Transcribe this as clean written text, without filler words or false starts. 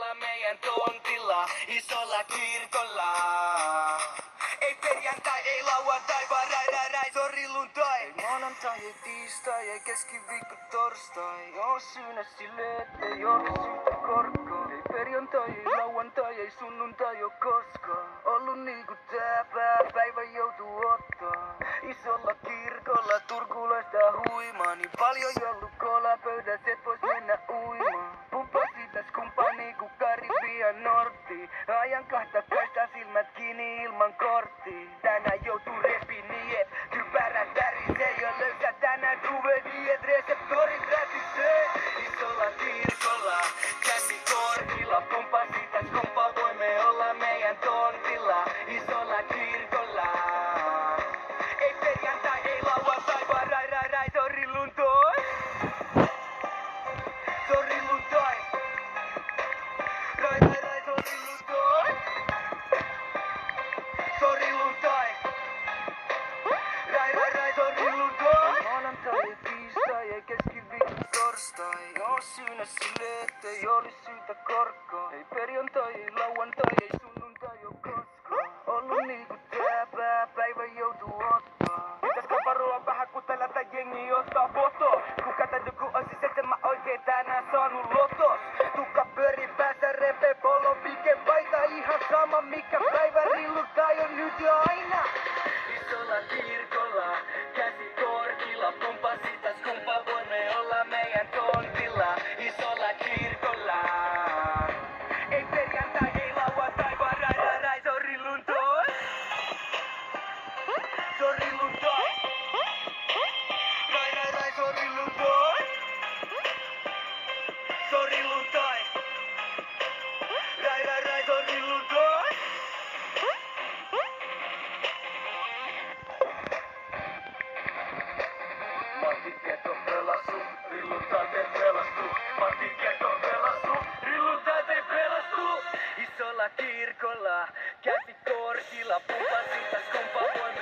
olla meidän tontilla, isolla kirkolla. Ei perjantai, ei lauantai, vaan rai, sori luntai. Ei maanantai, ei tiistai, ei keskiviikko, torstai. Oo syynä sille, ettei ole syytä korkkaan. Ei perjantai, ei lauantai, ei sunnuntai oo koskaan ollut niinku tää päivä joutuu ottaa. Isolla kirkolla turkulaista huimaa, niin paljon joulukola pöydässä et vois mennä uimaan. Pumppasitas kumpaa niinku Karibian Nortti. Ajan kahta kaista silmät kiinni ilman korttia. Tänään joutuu repi niin et kypärät värisee. Jo löysä tänään kuve niin et reseptorit rätisee. Isolla kirkolla, käsi kortilla. Pumppasitas kumpaa voimme olla meidän tontilla. Isolla kirkolla. Ei perjantai, ei lauantai, vaan rai, sori luntoi. Sori luntoi. Rai, sori luntoi. Sori luntoi. Rai, sori luntoi. Maanantai, ei tiistai, ei keskiviikko, torstai. Oo syynä sille, ettei olis syytä korkkaan. Ei perjantai, ei lauantai, ei sunnuntai oo koskaan ollut niinku tää päivä joutuu ottaa. Pitäisikö varoa vähän kun tältä jengi ottaa foto? Kuka täytyy kun oisis että mä oikein tänään saanut lotos. Tukka pyörii päässä repe polo pike paita ihan sama mikä päivä rillutai on nyt jo aina. Isolla kirkolla, käsi korkilla, pumppasitas kumpa voimme olla meidän tontilla. Isolla kirkolla. Ei perjantai, ei lauantai, vaan rai, sori luntoi. Sori luntoi. Rai, sori luntoi. Sori luntoi. Rai, sori luntoi. Matti Keto pelastu, rillutat ei pelastu. Matti Keto pelastu, rillutat ei pelastu. Isolla kirkolla, käsi kortilla, pumppasitas kumpa voimme